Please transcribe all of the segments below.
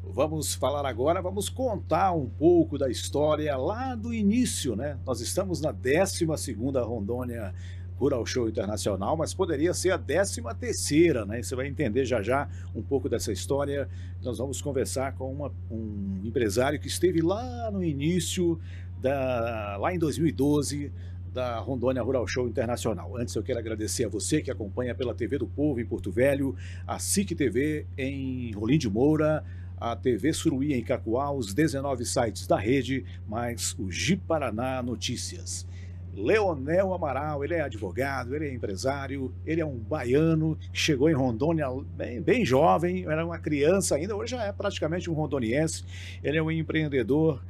Vamos falar agora, vamos contar um pouco da história lá do início, né? Nós estamos na 12ª Rondônia Rural Show Internacional, mas poderia ser a 13ª, né? Você vai entender já já um pouco dessa história. Nós vamos conversar com um empresário que esteve lá no início, lá em 2012, da Rondônia Rural Show Internacional. Antes eu quero agradecer a você que acompanha pela TV do Povo em Porto Velho, a SIC TV em Rolim de Moura, a TV Suruí em Cacoal, os 19 sites da rede, mais o Ji Paraná Notícias. Leonel Amaral, ele é advogado, ele é empresário, ele é um baiano que chegou em Rondônia bem jovem, era uma criança ainda, hoje já é praticamente um rondoniense. Ele é um empreendedor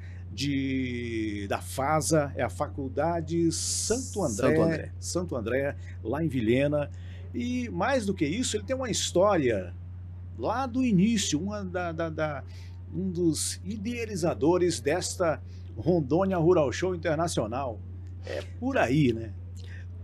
da FASA, é a Faculdade Santo André, lá em Vilhena. E mais do que isso, ele tem uma história lá do início, um dos idealizadores desta Rondônia Rural Show Internacional. É por aí, né?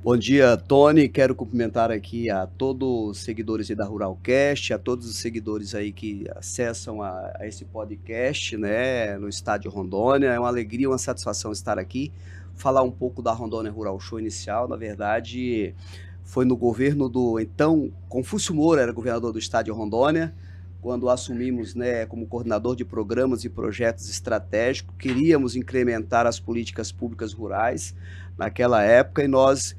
Bom dia, Tony. Quero cumprimentar aqui a todos os seguidores aí da Ruralcast, a todos os seguidores aí que acessam a esse podcast, né, no Estádio Rondônia. É uma alegria, uma satisfação estar aqui, falar um pouco da Rondônia Rural Show inicial. Na verdade, foi no governo do então Confúcio Moura, era governador do Estado de Rondônia, quando assumimos, né, como coordenador de programas e projetos estratégicos. Queríamos incrementar as políticas públicas rurais naquela época e nós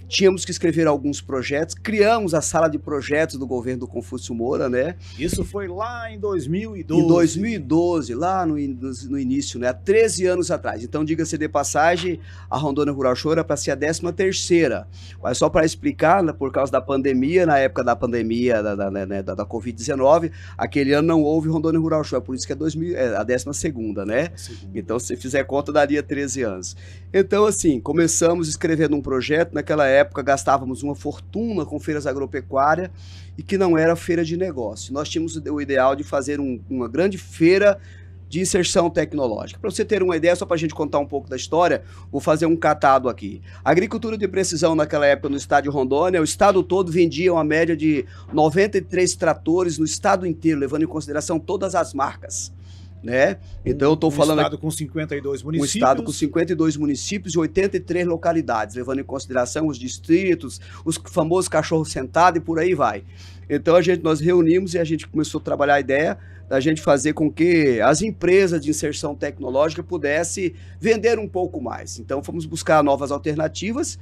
tínhamos que escrever alguns projetos, criamos a sala de projetos do governo do Confúcio Moura, né? Isso foi lá em 2012. Em 2012, lá no início, né? Há 13 anos atrás. Então, diga-se de passagem, a Rondônia Rural Show era para ser a 13ª. Mas só para explicar, né, por causa da pandemia, na época da pandemia da Covid-19, aquele ano não houve Rondônia Rural Show, é por isso que é a 12ª, né? Então, se fizer conta, daria 13 anos. Então, assim, começamos escrevendo um projeto. Naquela época gastávamos uma fortuna com feiras agropecuárias e que não era feira de negócio. Nós tínhamos o ideal de fazer uma grande feira de inserção tecnológica. Para você ter uma ideia, só para a gente contar um pouco da história, vou fazer um catado aqui. A agricultura de precisão naquela época no estado de Rondônia, o estado todo vendia uma média de 93 tratores no estado inteiro, levando em consideração todas as marcas, né? Então eu estou falando... Um estado com 52 municípios. Um estado com 52 municípios e 83 localidades, levando em consideração os distritos, os famosos cachorros sentados e por aí vai. Então nós reunimos e a gente começou a trabalhar a ideia da gente fazer com que as empresas de inserção tecnológica pudessem vender um pouco mais. Então fomos buscar novas alternativas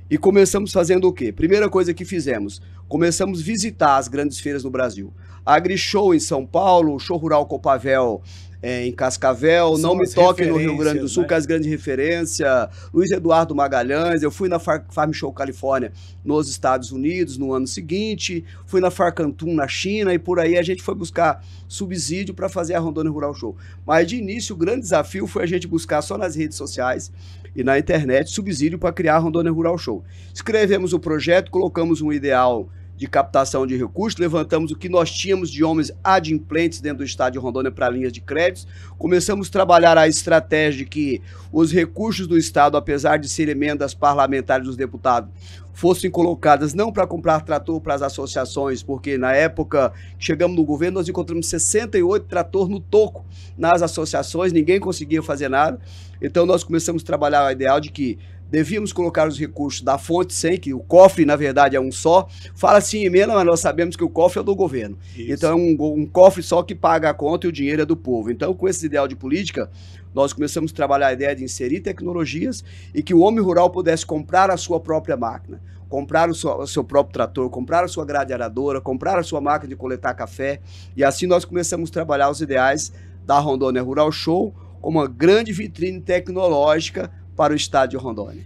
e começamos fazendo o quê? Primeira coisa que fizemos, começamos a visitar as grandes feiras no Brasil. A AgriShow em São Paulo, o Show Rural Copavel em Cascavel, Não Me Toque no Rio Grande do Sul, né? Que é as grandes referências, Luiz Eduardo Magalhães. Eu fui na Farm Show Califórnia nos Estados Unidos no ano seguinte, fui na Farcantum na China e por aí a gente foi buscar subsídio para fazer a Rondônia Rural Show. Mas de início o grande desafio foi a gente buscar só nas redes sociais e na internet subsídio para criar a Rondônia Rural Show. Escrevemos o projeto, colocamos um ideal de captação de recursos, levantamos o que nós tínhamos de homens adimplentes dentro do estado de Rondônia para linhas de créditos, começamos a trabalhar a estratégia de que os recursos do estado, apesar de serem emendas parlamentares dos deputados, fossem colocadas não para comprar trator para as associações, porque na época que chegamos no governo nós encontramos 68 trator no toco nas associações, ninguém conseguia fazer nada. Então nós começamos a trabalhar o ideal de que devíamos colocar os recursos da fonte 100, que o cofre, na verdade, é um só. Fala-se em emenda, mas nós sabemos que o cofre é do governo. Isso. Então, é um cofre só que paga a conta e o dinheiro é do povo. Então, com esse ideal de política, nós começamos a trabalhar a ideia de inserir tecnologias e que o homem rural pudesse comprar a sua própria máquina, comprar o seu próprio trator, comprar a sua grade aradora, comprar a sua máquina de coletar café. E assim nós começamos a trabalhar os ideais da Rondônia Rural Show como uma grande vitrine tecnológica para o estado de Rondônia.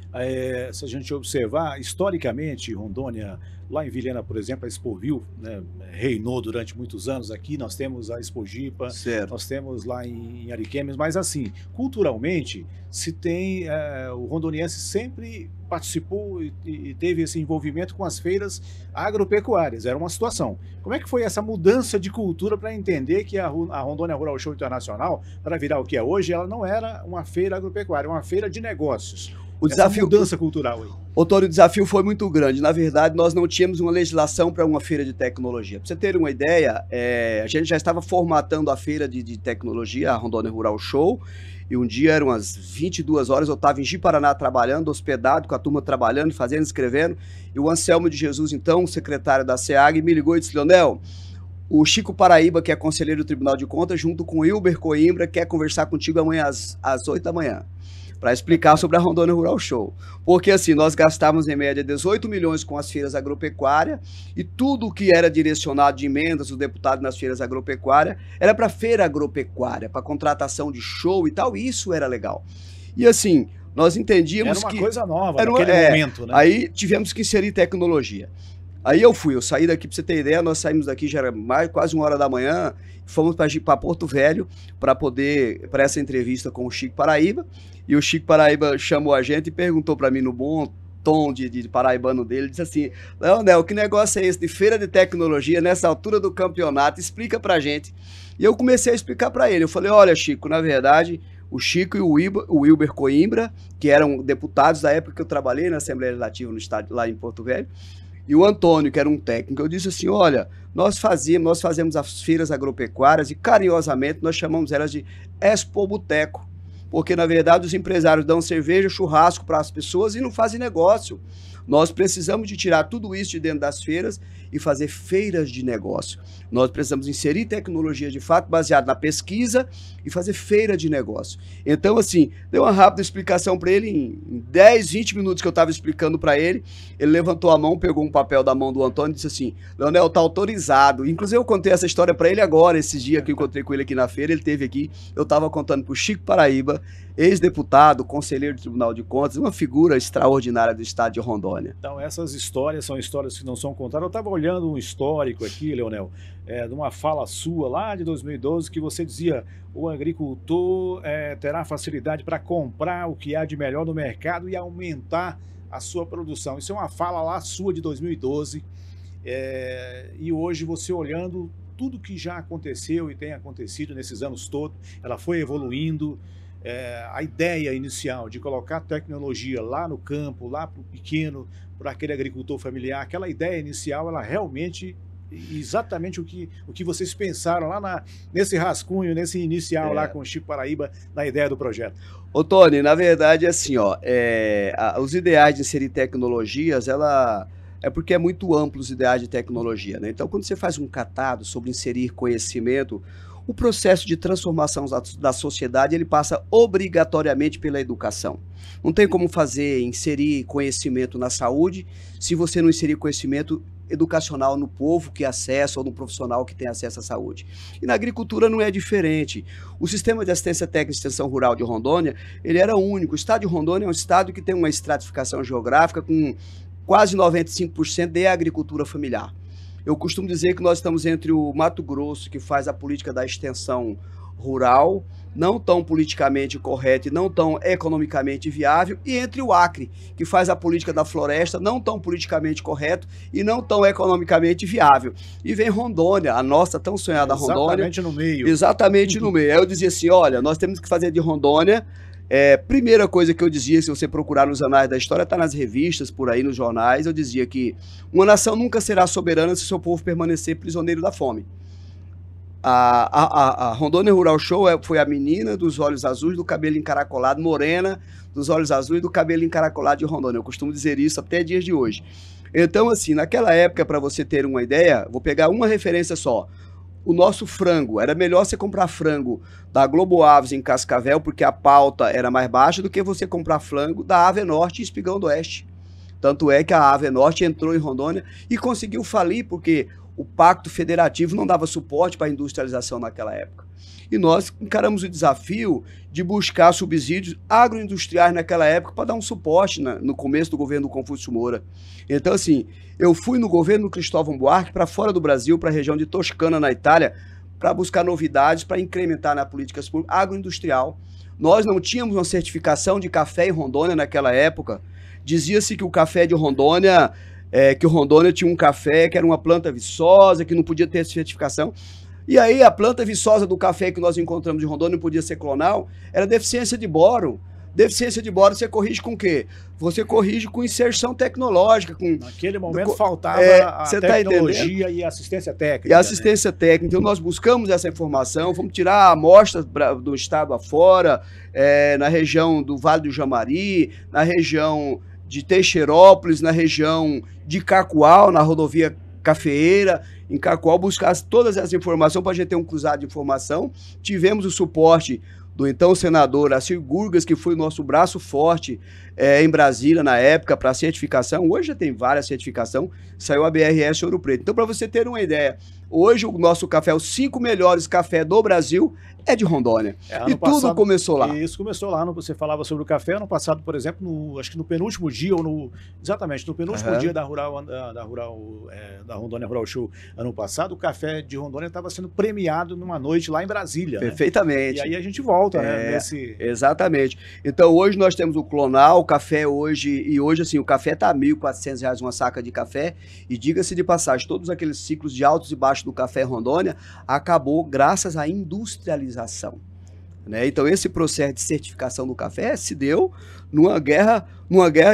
Se a gente observar, historicamente, Rondônia, lá em Vilhena, por exemplo, a Expovil, né, reinou durante muitos anos aqui, nós temos a Expojipa, nós temos lá em Ariquemes, mas assim, culturalmente, se tem, o rondoniense sempre participou e teve esse envolvimento com as feiras agropecuárias, era uma situação. Como é que foi essa mudança de cultura para entender que a Rondônia Rural Show Internacional, para virar o que é hoje, ela não era uma feira agropecuária, uma feira de negócios? essa mudança cultural aí? Antônio, o desafio foi muito grande. Na verdade, nós não tínhamos uma legislação para uma feira de tecnologia. Para você ter uma ideia, a gente já estava formatando a feira de tecnologia, a Rondônia Rural Show, e um dia eram umas 22 horas, eu estava em Ji-Paraná trabalhando, hospedado, com a turma trabalhando, fazendo, escrevendo, e o Anselmo de Jesus, então, secretário da SEAG, me ligou e disse: Leonel, o Chico Paraíba, que é conselheiro do Tribunal de Contas, junto com o Wilber Coimbra, quer conversar contigo amanhã às 8 da manhã. Para explicar sobre a Rondônia Rural Show. Porque assim, nós gastávamos em média 18 milhões com as feiras agropecuárias e tudo que era direcionado de emendas dos deputados nas feiras agropecuárias era para feira agropecuária, para contratação de show e tal, e isso era legal. E assim, nós entendíamos que... Era uma coisa nova naquele momento, né? Aí tivemos que inserir tecnologia. Aí eu saí daqui, para você ter ideia, nós saímos daqui, já era quase 1 hora da manhã, fomos para Porto Velho para essa entrevista com o Chico Paraíba, e o Chico Paraíba chamou a gente e perguntou para mim no bom tom de paraibano dele, disse assim: Leonel, que negócio é esse de feira de tecnologia nessa altura do campeonato? Explica pra gente. E eu comecei a explicar para ele, eu falei: olha, Chico, na verdade, o Chico e o Wilber Coimbra, que eram deputados da época que eu trabalhei na Assembleia Legislativa no estado, lá em Porto Velho, e o Antônio, que era um técnico, eu disse assim: olha, nós fazemos as feiras agropecuárias e carinhosamente nós chamamos elas de Expo Boteco, porque na verdade os empresários dão cerveja, churrasco para as pessoas e não fazem negócio. Nós precisamos de tirar tudo isso de dentro das feiras e fazer feiras de negócio. Nós precisamos inserir tecnologia de fato baseada na pesquisa e fazer feira de negócio. Então, assim, dei uma rápida explicação para ele, em 10, 20 minutos que eu estava explicando para ele, ele levantou a mão, pegou um papel da mão do Antônio e disse assim: Leonel, está autorizado. Inclusive eu contei essa história para ele agora, esse dia que eu encontrei com ele aqui na feira, ele esteve aqui, eu estava contando para o Chico Paraíba, ex-deputado, conselheiro do Tribunal de Contas, uma figura extraordinária do estado de Rondônia. Então essas histórias são histórias que não são contadas. Eu estava olhando um histórico aqui, Leonel, de uma fala sua lá de 2012, que você dizia: o agricultor terá facilidade para comprar o que há de melhor no mercado e aumentar a sua produção. Isso é uma fala lá sua de 2012, e hoje você olhando tudo que já aconteceu e tem acontecido nesses anos todos, ela foi evoluindo. A ideia inicial de colocar tecnologia lá no campo, lá para o pequeno, para aquele agricultor familiar, aquela ideia inicial, ela realmente, exatamente o que vocês pensaram lá nesse rascunho, nesse inicial lá com o Chico Paraíba, na ideia do projeto. Ô Tony, na verdade assim, os ideais de inserir tecnologias, é porque é muito amplo os ideais de tecnologia, né? Então quando você faz um catado sobre inserir conhecimento, o processo de transformação da sociedade, ele passa obrigatoriamente pela educação. Não tem como inserir conhecimento na saúde se você não inserir conhecimento educacional no povo que acessa ou no profissional que tem acesso à saúde. E na agricultura não é diferente. O sistema de assistência técnica e extensão rural de Rondônia, ele era único. O estado de Rondônia é um estado que tem uma estratificação geográfica com quase 95% de agricultura familiar. Eu costumo dizer que nós estamos entre o Mato Grosso, que faz a política da extensão rural, não tão politicamente correta e não tão economicamente viável, e entre o Acre, que faz a política da floresta, não tão politicamente correto e não tão economicamente viável. E vem Rondônia, a nossa tão sonhada Rondônia. Exatamente no meio. Exatamente no meio. Aí eu dizia assim: olha, nós temos que fazer de Rondônia... primeira coisa que eu dizia, se você procurar nos anais da história, está nas revistas, por aí, nos jornais, eu dizia que uma nação nunca será soberana se seu povo permanecer prisioneiro da fome. A Rondônia Rural Show foi a menina dos olhos azuis, do cabelo encaracolado, morena, dos olhos azuis, do cabelo encaracolado de Rondônia. Eu costumo dizer isso até dias de hoje. Então, assim, naquela época, para você ter uma ideia, vou pegar uma referência só. O nosso frango, era melhor você comprar frango da Globo Aves em Cascavel, porque a pauta era mais baixa, do que você comprar frango da Ave Norte em Espigão do Oeste. Tanto é que a Ave Norte entrou em Rondônia e conseguiu falir, porque o Pacto Federativo não dava suporte para a industrialização naquela época. E nós encaramos o desafio de buscar subsídios agroindustriais naquela época para dar um suporte no começo do governo do Confúcio Moura. Então, assim, eu fui no governo do Cristóvão Buarque para fora do Brasil, para a região de Toscana, na Itália, para buscar novidades, para incrementar na política agroindustrial. Nós não tínhamos uma certificação de café em Rondônia naquela época. Dizia-se que o café de Rondônia, que o Rondônia tinha um café que era uma planta viçosa, que não podia ter certificação. E aí a planta viçosa do café que nós encontramos em Rondônia não podia ser clonal, era deficiência de boro. Deficiência de bora você corrige com o quê? Você corrige com inserção tecnológica. Naquele momento faltava a tecnologia e assistência técnica. E assistência técnica. Então nós buscamos essa informação, fomos tirar amostras do estado afora, na região do Vale do Jamari, na região de Teixeirópolis, na região de Cacoal, na rodovia Cafeeira, em Cacoal, buscar todas essas informações para a gente ter um cruzado de informação. Tivemos o suporte do então senador Assir Gurgas, que foi o nosso braço forte em Brasília na época para certificação. Hoje já tem várias certificações, saiu a BRS Ouro Preto. Então, para você ter uma ideia, hoje o nosso café, os 5 melhores cafés do Brasil, é de Rondônia. E tudo começou lá. Isso começou lá. Você falava sobre o café ano passado, por exemplo, acho que no penúltimo dia, exatamente, no penúltimo dia da Rondônia Rural Show ano passado, o café de Rondônia estava sendo premiado numa noite lá em Brasília. Perfeitamente. Né? E aí a gente volta, né? Exatamente. Então hoje nós temos o Clonal, o café hoje, assim, o café está R$ 1.400 uma saca de café, e diga-se de passagem, todos aqueles ciclos de altos e baixos do café Rondônia acabou graças à industrialização. Né? Então esse processo de certificação do café se deu numa guerra,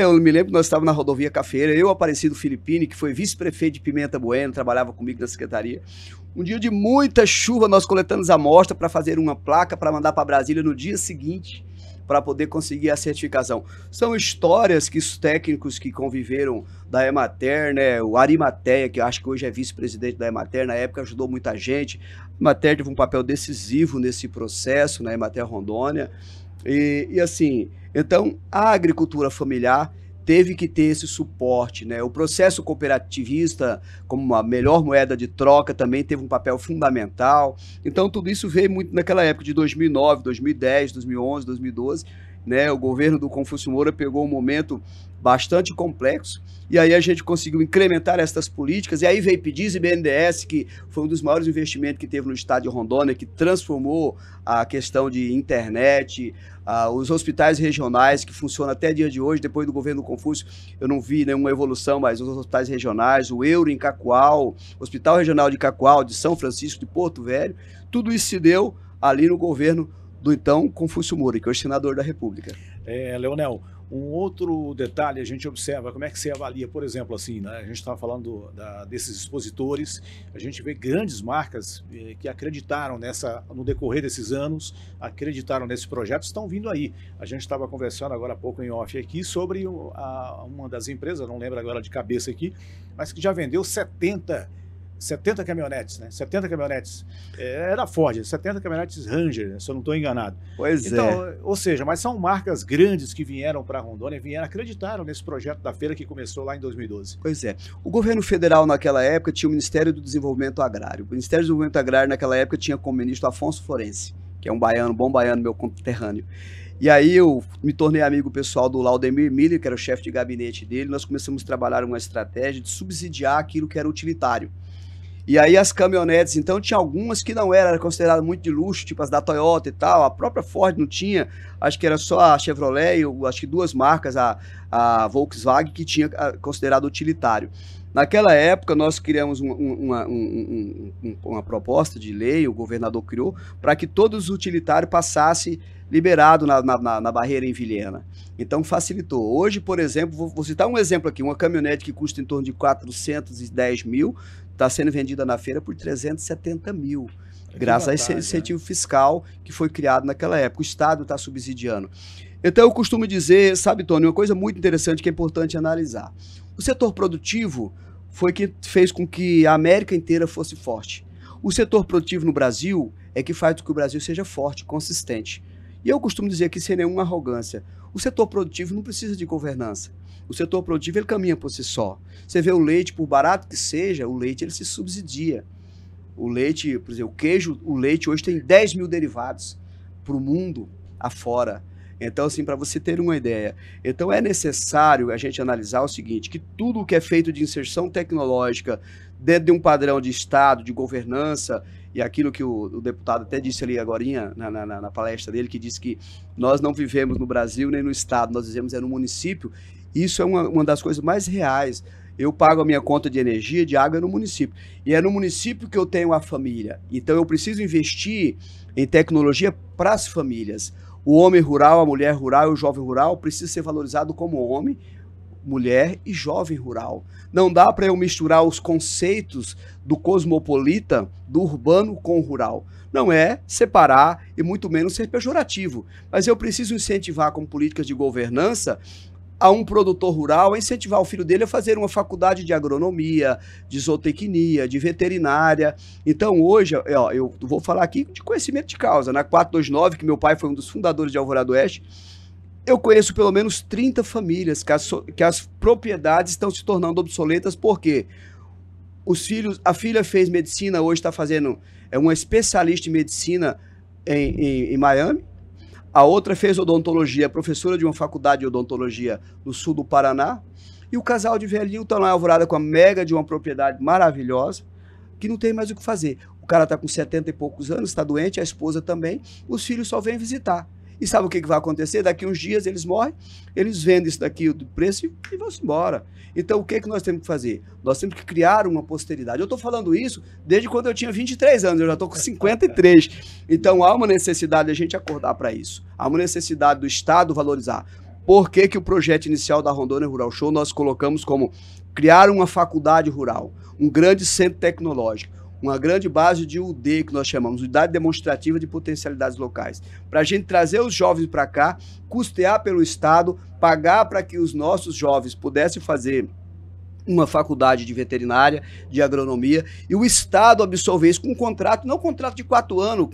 eu me lembro que nós estávamos na rodovia Cafeira, eu, Aparecido Filippini, que foi vice-prefeito de Pimenta Bueno, trabalhava comigo na secretaria. Um dia de muita chuva, nós coletamos a amostra para fazer uma placa para mandar para Brasília no dia seguinte, para poder conseguir a certificação. São histórias que os técnicos que conviveram da Emater, né, o Arimateia, que eu acho que hoje é vice-presidente da Emater, na época ajudou muita gente. A Emater teve um papel decisivo nesse processo, na Emater Rondônia. E assim, então a agricultura familiar teve que ter esse suporte, né? O processo cooperativista, como a melhor moeda de troca, também teve um papel fundamental. Então, tudo isso veio muito naquela época de 2009, 2010, 2011, 2012, né? O governo do Confúcio Moura pegou um momento bastante complexo, e aí a gente conseguiu incrementar essas políticas, e aí veio PDIS e BNDES, que foi um dos maiores investimentos que teve no estado de Rondônia, que transformou a questão de internet, os hospitais regionais, que funcionam até dia de hoje. Depois do governo do Confúcio, eu não vi nenhuma evolução, mas os hospitais regionais, o Euro em Cacoal, Hospital Regional de Cacoal, de São Francisco, de Porto Velho, tudo isso se deu ali no governo do então Confúcio Moura, que é o senador da República. Leonel, um outro detalhe a gente observa, como é que você avalia, por exemplo, assim, né? A gente estava falando desses expositores, a gente vê grandes marcas que acreditaram no decorrer desses anos, acreditaram nesse projeto, estão vindo aí. A gente estava conversando agora há pouco em off aqui sobre uma das empresas, não lembro agora de cabeça aqui, mas que já vendeu 70 caminhonetes, né? 70 caminhonetes. Era Ford, 70 caminhonetes Ranger, se eu não estou enganado. Pois então, ou seja, mas são marcas grandes que vieram para Rondônia, acreditaram nesse projeto da feira que começou lá em 2012. Pois é. O governo federal naquela época tinha o Ministério do Desenvolvimento Agrário. O Ministério do Desenvolvimento Agrário naquela época tinha como ministro Afonso Florense, que é um bom baiano, meu conterrâneo. E aí eu me tornei amigo pessoal do Laudemir Miller, que era o chefe de gabinete dele. Nós começamos a trabalhar uma estratégia de subsidiar aquilo que era utilitário. E aí as caminhonetes, então, tinha algumas que não eram consideradas muito de luxo, tipo as da Toyota e tal, a própria Ford não tinha, acho que era só a Chevrolet, acho que 2 marcas, a Volkswagen, que tinha considerado utilitário. Naquela época, nós criamos uma proposta de lei, o governador criou, para que todos os utilitários passassem liberado na barreira em Vilhena. Então, facilitou. Hoje, por exemplo, vou citar um exemplo aqui, uma caminhonete que custa em torno de 410 mil, está sendo vendida na feira por 370 mil, graças a esse incentivo fiscal que foi criado naquela época. O Estado está subsidiando. Então, eu costumo dizer, sabe, Tony, uma coisa muito interessante que é importante analisar. O setor produtivo foi que fez com que a América inteira fosse forte. O setor produtivo no Brasil é que faz com que o Brasil seja forte, consistente. E eu costumo dizer aqui sem nenhuma arrogância, o setor produtivo não precisa de governança. O setor produtivo, ele caminha por si só. Você vê o leite, por barato que seja, o leite ele se subsidia. O leite, por exemplo, o queijo, o leite hoje tem 10 mil derivados para o mundo afora. Então, assim, para você ter uma ideia. Então, é necessário a gente analisar o seguinte, que tudo o que é feito de inserção tecnológica dentro de um padrão de Estado, de governança, e aquilo que o deputado até disse ali agorinha, na palestra dele, que disse que nós não vivemos no Brasil nem no Estado, nós vivemos no município. Isso é uma das coisas mais reais. Eu pago a minha conta de energia, de água no município. E é no município que eu tenho a família. Então eu preciso investir em tecnologia para as famílias. O homem rural, a mulher rural e o jovem rural precisa ser valorizado como homem, mulher e jovem rural. Não dá para eu misturar os conceitos do cosmopolita, do urbano com o rural. Não é separar e muito menos ser pejorativo. Mas eu preciso incentivar com políticas de governança a um produtor rural, a incentivar o filho dele a fazer uma faculdade de agronomia, de zootecnia, de veterinária. Então hoje, ó, eu vou falar aqui de conhecimento de causa. Na 429, que meu pai foi um dos fundadores de Alvorada do Oeste, eu conheço pelo menos 30 famílias que as propriedades estão se tornando obsoletas porque a filha fez medicina, hoje está fazendo, é uma especialista em medicina em Miami. A outra fez odontologia, professora de uma faculdade de odontologia no sul do Paraná. E o casal de velhinho está lá em Alvorada com a mega de uma propriedade maravilhosa, que não tem mais o que fazer. O cara está com 70 e poucos anos, está doente, a esposa também, os filhos só vêm visitar. E sabe o que vai acontecer? Daqui uns dias eles morrem, eles vendem isso daqui do preço e vão-se embora. Então o que nós temos que fazer? Nós temos que criar uma posteridade. Eu estou falando isso desde quando eu tinha 23 anos, eu já estou com 53. Então há uma necessidade de a gente acordar para isso. Há uma necessidade do Estado valorizar. Por que o projeto inicial da Rondônia Rural Show nós colocamos como criar uma faculdade rural, um grande centro tecnológico, uma grande base de UD, que nós chamamos, Unidade Demonstrativa de Potencialidades Locais, para a gente trazer os jovens para cá, custear pelo Estado, pagar para que os nossos jovens pudessem fazer uma faculdade de veterinária, de agronomia, e o Estado absorver isso com um contrato, não um contrato de 4 anos,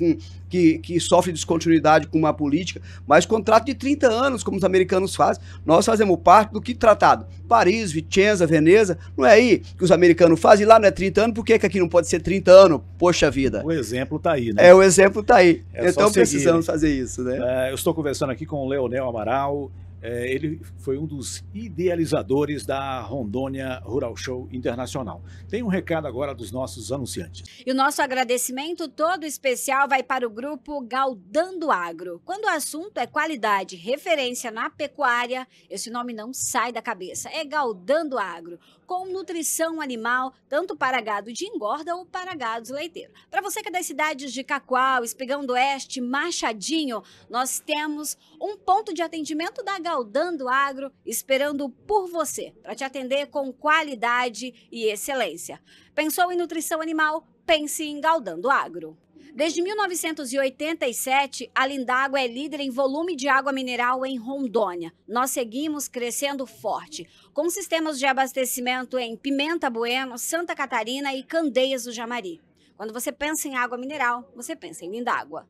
que sofre descontinuidade com uma política, mas contrato de 30 anos, como os americanos fazem. Nós fazemos parte do que tratado? Paris, Vicenza, Veneza, não é aí que os americanos fazem, e lá não é 30 anos, por que aqui não pode ser 30 anos? Poxa vida. O exemplo está aí, né? É, o exemplo está aí. É então precisamos fazer isso, né? Eu estou conversando aqui com o Leonel Amaral. Ele foi um dos idealizadores da Rondônia Rural Show Internacional. Tem um recado agora dos nossos anunciantes. E o nosso agradecimento todo especial vai para o grupo Galdando Agro. Quando o assunto é qualidade, referência na pecuária, esse nome não sai da cabeça. É Galdando Agro, com nutrição animal, tanto para gado de engorda ou para gados leiteiros. Para você que é das cidades de Cacoal, Espigão do Oeste, Machadinho, nós temos um ponto de atendimento da Galdando Agro, esperando por você, para te atender com qualidade e excelência. Pensou em nutrição animal? Pense em Galdando Agro. Desde 1987, a Lindágua é líder em volume de água mineral em Rondônia. Nós seguimos crescendo forte, com sistemas de abastecimento em Pimenta Bueno, Santa Catarina e Candeias do Jamari. Quando você pensa em água mineral, você pensa em Lindágua.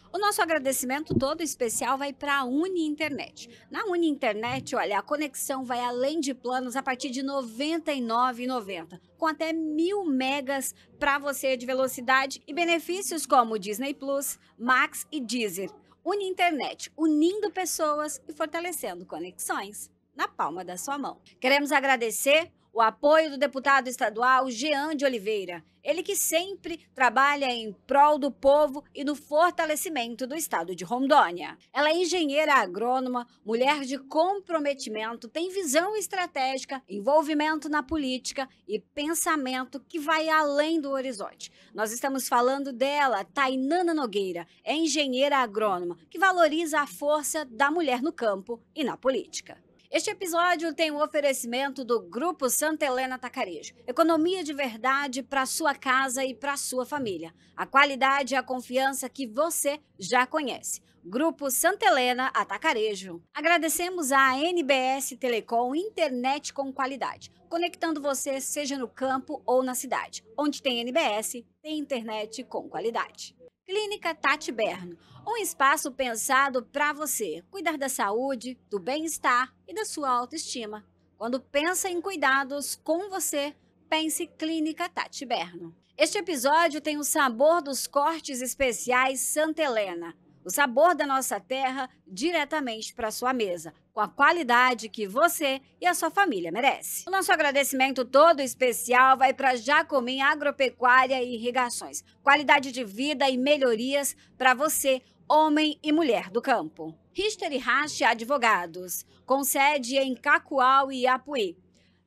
O nosso agradecimento todo especial vai para a Uni Internet. Na Uni Internet, olha, a conexão vai além de planos a partir de R$ 99,90, com até 1000 megas para você de velocidade e benefícios como Disney Plus, Max e Deezer. Uni Internet, unindo pessoas e fortalecendo conexões na palma da sua mão. Queremos agradecer o apoio do deputado estadual Jean de Oliveira, ele que sempre trabalha em prol do povo e no fortalecimento do estado de Rondônia. Ela é engenheira agrônoma, mulher de comprometimento, tem visão estratégica, envolvimento na política e pensamento que vai além do horizonte. Nós estamos falando dela, Tainana Nogueira, é engenheira agrônoma, que valoriza a força da mulher no campo e na política. Este episódio tem um oferecimento do Grupo Santa Helena Atacarejo. Economia de verdade para sua casa e para sua família. A qualidade e a confiança que você já conhece. Grupo Santa Helena Atacarejo. Agradecemos à NBS Telecom, internet com qualidade. Conectando você seja no campo ou na cidade. Onde tem NBS, tem internet com qualidade. Clínica Tati Berno, um espaço pensado para você cuidar da saúde, do bem-estar e da sua autoestima. Quando pensa em cuidados com você, pense Clínica Tati Berno. Este episódio tem o sabor dos cortes especiais Santa Helena, o sabor da nossa terra diretamente para sua mesa, com a qualidade que você e a sua família merece. O nosso agradecimento todo especial vai para Jacomim Agropecuária e Irrigações. Qualidade de vida e melhorias para você, homem e mulher do campo. Richter e Rache Advogados, com sede em Cacoal e Apuí.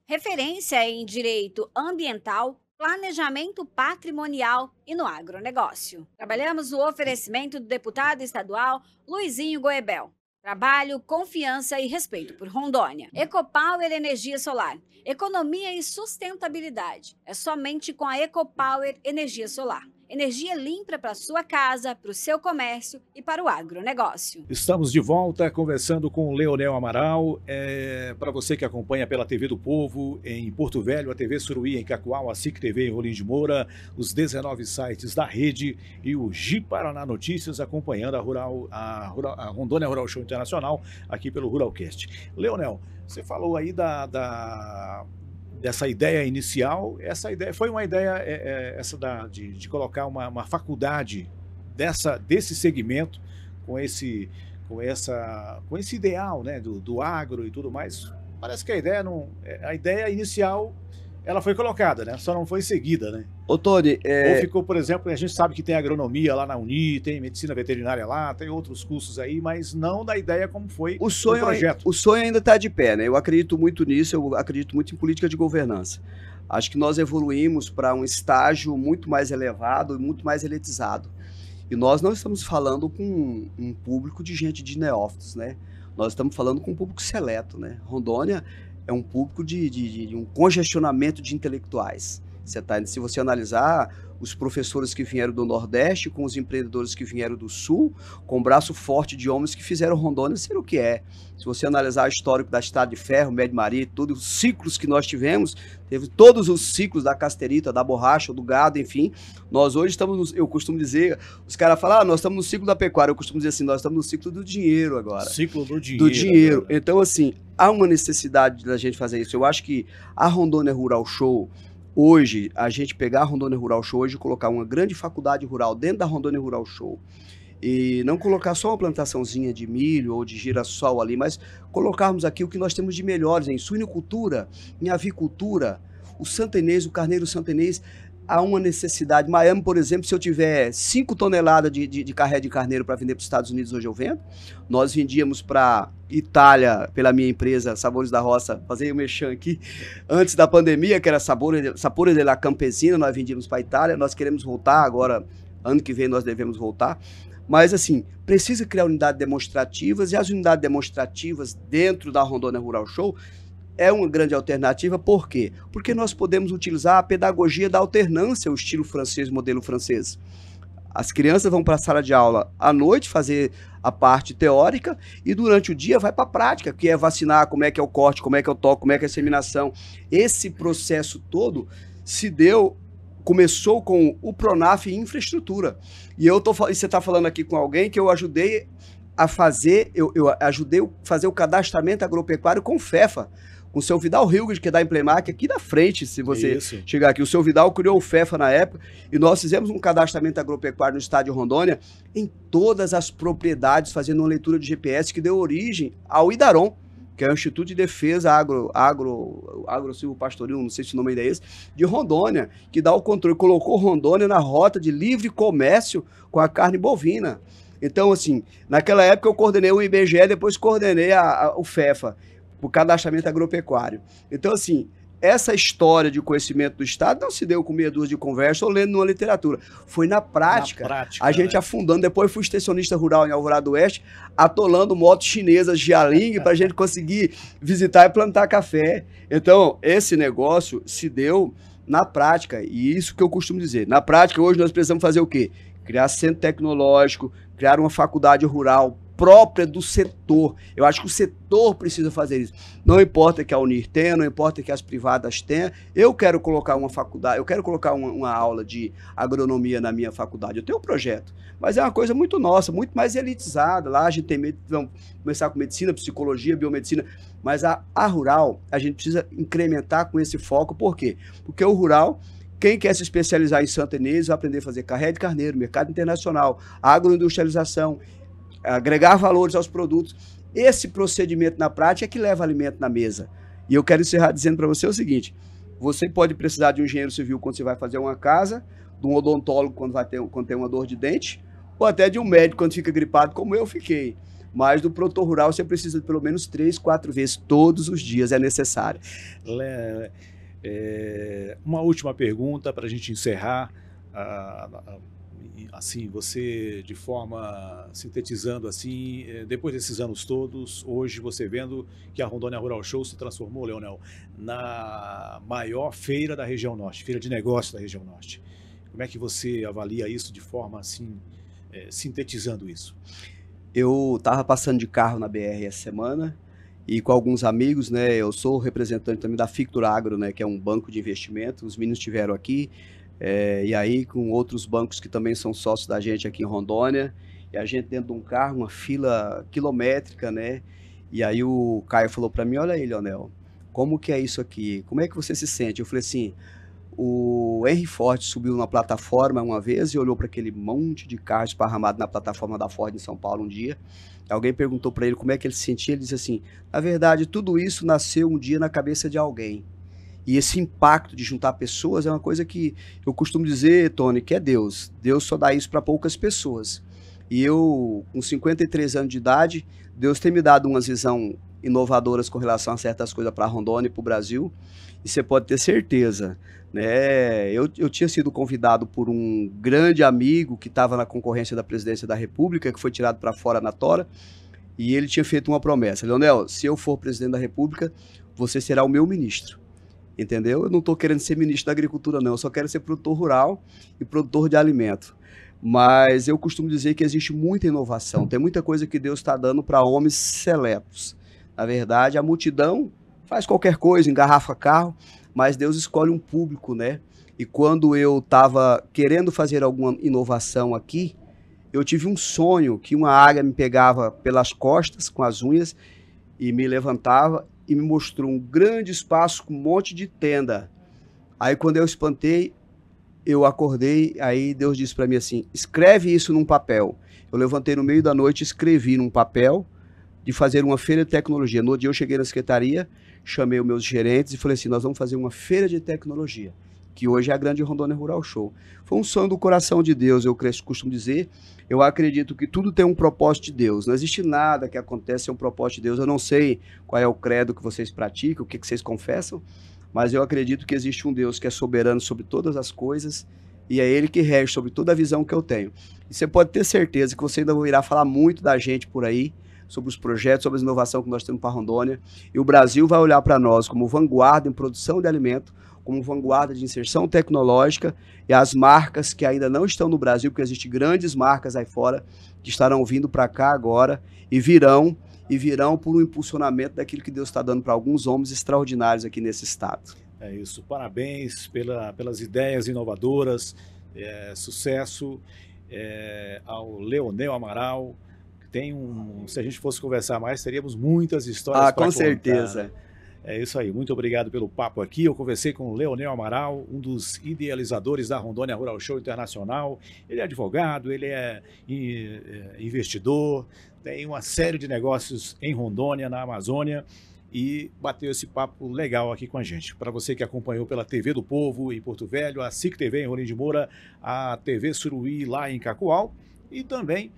Referência em direito ambiental, planejamento patrimonial e no agronegócio. Trabalhamos no oferecimento do deputado estadual Luizinho Goebel. Trabalho, confiança e respeito por Rondônia. Ecopower Energia Solar. Economia e sustentabilidade. É somente com a Ecopower Energia Solar. Energia limpa para a sua casa, para o seu comércio e para o agronegócio. Estamos de volta conversando com o Leonel Amaral. Para você que acompanha pela TV do Povo em Porto Velho, a TV Suruí em Cacoal, a SIC TV em Rolim de Moura, os 19 sites da rede e o Gi Paraná Notícias acompanhando a Rondônia Rural Show Internacional aqui pelo Ruralcast. Leonel, você falou aí dessa ideia inicial. Essa ideia foi uma ideia de colocar uma faculdade desse segmento com esse ideal, né, do agro e tudo mais. Parece que a ideia inicial ela foi colocada, né? Só não foi seguida, né? Ô, Tony, Ou ficou, por exemplo, a gente sabe que tem agronomia lá na Uni, tem medicina veterinária lá, tem outros cursos aí, mas não da ideia como foi o projeto. O sonho ainda está de pé, né? Eu acredito muito nisso, eu acredito muito em política de governança. Acho que nós evoluímos para um estágio muito mais elevado e muito mais elitizado. E nós não estamos falando com um público de gente de neófitos, né? Nós estamos falando com um público seleto, né? Rondônia é um público de um congestionamento de intelectuais. Se você analisar os professores que vieram do Nordeste com os empreendedores que vieram do Sul, com um braço forte de homens que fizeram Rondônia ser o que é. Se você analisar o histórico da Estrada de Ferro, Médio Maria, todos os ciclos que nós tivemos, teve todos os ciclos da casterita, da borracha, do gado, enfim. Nós hoje estamos, eu costumo dizer, os caras falam, nós estamos no ciclo da pecuária, eu costumo dizer assim, nós estamos no ciclo do dinheiro agora. Ciclo do dinheiro. Do dinheiro. Então, assim, há uma necessidade da gente fazer isso. Eu acho que a Rondônia Rural Show, hoje, a gente pegar a Rondônia Rural Show hoje e colocar uma grande faculdade rural dentro da Rondônia Rural Show e não colocar só uma plantaçãozinha de milho ou de girassol ali, mas colocarmos aqui o que nós temos de melhores em suinicultura, em avicultura, o santenês, o carneiro santenês. Há uma necessidade. Miami, por exemplo, se eu tiver 5 toneladas de carré de carneiro para vender para os Estados Unidos, hoje eu vendo. Nós vendíamos para Itália, pela minha empresa Sabores da Roça, fazer o merchan aqui, antes da pandemia, que era Sapores de la Campesina, nós vendíamos para Itália. Nós queremos voltar agora, ano que vem nós devemos voltar. Mas, assim, precisa criar unidades demonstrativas, e as unidades demonstrativas dentro da Rondônia Rural Show é uma grande alternativa. Por quê? Porque nós podemos utilizar a pedagogia da alternância, o estilo francês, modelo francês. As crianças vão para a sala de aula à noite fazer a parte teórica e durante o dia vai para a prática, que é vacinar, como é que é o corte, como é que é o toque, como é que é a disseminação. Esse processo todo começou com o Pronaf em infraestrutura. E você está falando aqui com alguém que eu ajudei a fazer, eu ajudei a fazer o cadastramento agropecuário com o FEFA, com o seu Vidal Hilgert, que é da Emplemac, aqui da frente, se você chegar aqui. O seu Vidal criou o FEFA na época, e nós fizemos um cadastramento agropecuário no estado de Rondônia, em todas as propriedades, fazendo uma leitura de GPS que deu origem ao IDAROM, que é o Instituto de Defesa Agro-Silvopastoril, não sei se o nome ainda é esse, de Rondônia, que dá o controle, colocou Rondônia na rota de livre comércio com a carne bovina. Então, assim, naquela época eu coordenei o IBGE, depois coordenei o FEFA, o cadastramento agropecuário. Então, assim, essa história de conhecimento do Estado não se deu com meia dúzia de conversa ou lendo numa literatura. Foi na prática a gente afundando. Depois fui extensionista rural em Alvorada do Oeste, atolando motos chinesas de Aling para a gente conseguir visitar e plantar café. Então, esse negócio se deu na prática. E isso que eu costumo dizer. Na prática, hoje nós precisamos fazer o quê? Criar centro tecnológico, criar uma faculdade rural própria do setor. Eu acho que o setor precisa fazer isso. Não importa que a Unir tenha, não importa que as privadas tenham. Eu quero colocar uma faculdade, eu quero colocar uma aula de agronomia na minha faculdade. Eu tenho um projeto, mas é uma coisa muito nossa, muito mais elitizada. Lá a gente vamos começar com medicina, psicologia, biomedicina, mas a rural a gente precisa incrementar com esse foco. Por quê? Porque o rural, quem quer se especializar em Santa Inês vai aprender a fazer carré de carneiro, mercado internacional, agroindustrialização, agregar valores aos produtos. Esse procedimento na prática é que leva alimento na mesa. E eu quero encerrar dizendo para você o seguinte: você pode precisar de um engenheiro civil quando você vai fazer uma casa, de um odontólogo quando tem uma dor de dente, ou até de um médico quando fica gripado, como eu fiquei. Mas do produtor rural você precisa de pelo menos 3, 4 vezes todos os dias, é necessário. Uma última pergunta para a gente encerrar. Assim, você de forma sintetizando assim, depois desses anos todos, hoje você vendo que a Rondônia Rural Show se transformou, Leonel, na maior feira da região norte, feira de negócios da região norte. Como é que você avalia isso de forma assim, sintetizando isso? Eu estava passando de carro na BR essa semana e com alguns amigos, né? Eu sou representante também da Fictur Agro, né? Que é um banco de investimento. Os meninos estiveram aqui. E aí com outros bancos que também são sócios da gente aqui em Rondônia, e a gente dentro de um carro, uma fila quilométrica, né? E aí o Caio falou para mim, olha aí, Leonel, como que é isso aqui? Como é que você se sente? Eu falei assim, o Henry Ford subiu na plataforma uma vez e olhou para aquele monte de carro esparramado na plataforma da Ford em São Paulo um dia. Alguém perguntou para ele como é que ele se sentia, ele disse assim, na verdade tudo isso nasceu um dia na cabeça de alguém. E esse impacto de juntar pessoas é uma coisa que eu costumo dizer, Tony, que é Deus. Deus só dá isso para poucas pessoas. E eu, com 53 anos de idade, Deus tem me dado umas visão inovadoras com relação a certas coisas para Rondônia e para o Brasil. E você pode ter certeza, né? Eu tinha sido convidado por um grande amigo que estava na concorrência da presidência da República, que foi tirado para fora na tora, e ele tinha feito uma promessa. Leonel, se eu for presidente da República, você será o meu ministro. Entendeu? Eu não estou querendo ser ministro da Agricultura, não. Eu só quero ser produtor rural e produtor de alimento. Mas eu costumo dizer que existe muita inovação. Tem muita coisa que Deus está dando para homens seletos. Na verdade, a multidão faz qualquer coisa, engarrafa carro, mas Deus escolhe um público, né? E quando eu estava querendo fazer alguma inovação aqui, eu tive um sonho que uma águia me pegava pelas costas com as unhas e me levantava e me mostrou um grande espaço com um monte de tenda. Aí quando eu espantei, eu acordei, aí Deus disse para mim assim, escreve isso num papel. Eu levantei no meio da noite, escrevi num papel de fazer uma feira de tecnologia. No dia eu cheguei na secretaria, chamei os meus gerentes e falei assim, nós vamos fazer uma feira de tecnologia, que hoje é a grande Rondônia Rural Show. Foi um sonho do coração de Deus, eu costumo dizer. Eu acredito que tudo tem um propósito de Deus. Não existe nada que acontece sem um propósito de Deus. Eu não sei qual é o credo que vocês praticam, o que vocês confessam, mas eu acredito que existe um Deus que é soberano sobre todas as coisas e é Ele que rege sobre toda a visão que eu tenho. E você pode ter certeza que você ainda irá falar muito da gente por aí, sobre os projetos, sobre a inovação que nós temos para Rondônia. E o Brasil vai olhar para nós como vanguarda em produção de alimento, como vanguarda de inserção tecnológica, e as marcas que ainda não estão no Brasil, porque existem grandes marcas aí fora que estarão vindo para cá agora e virão por um impulsionamento daquilo que Deus está dando para alguns homens extraordinários aqui nesse estado. É isso, parabéns pelas ideias inovadoras, sucesso ao Leonel Amaral. Se a gente fosse conversar mais, teríamos muitas histórias para contar. Com certeza. Né? É isso aí, muito obrigado pelo papo aqui. Eu conversei com o Leonel Amaral, um dos idealizadores da Rondônia Rural Show Internacional. Ele é advogado, ele é investidor, tem uma série de negócios em Rondônia, na Amazônia, e bateu esse papo legal aqui com a gente. Para você que acompanhou pela TV do Povo em Porto Velho, a SIC TV em Rolim de Moura, a TV Suruí lá em Cacoal, e também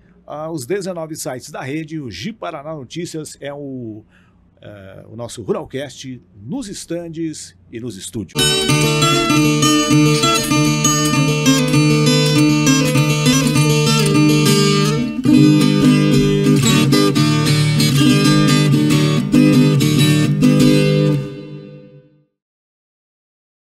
os 19 sites da rede, o Ji Paraná Notícias é o nosso Ruralcast nos estandes e nos estúdios.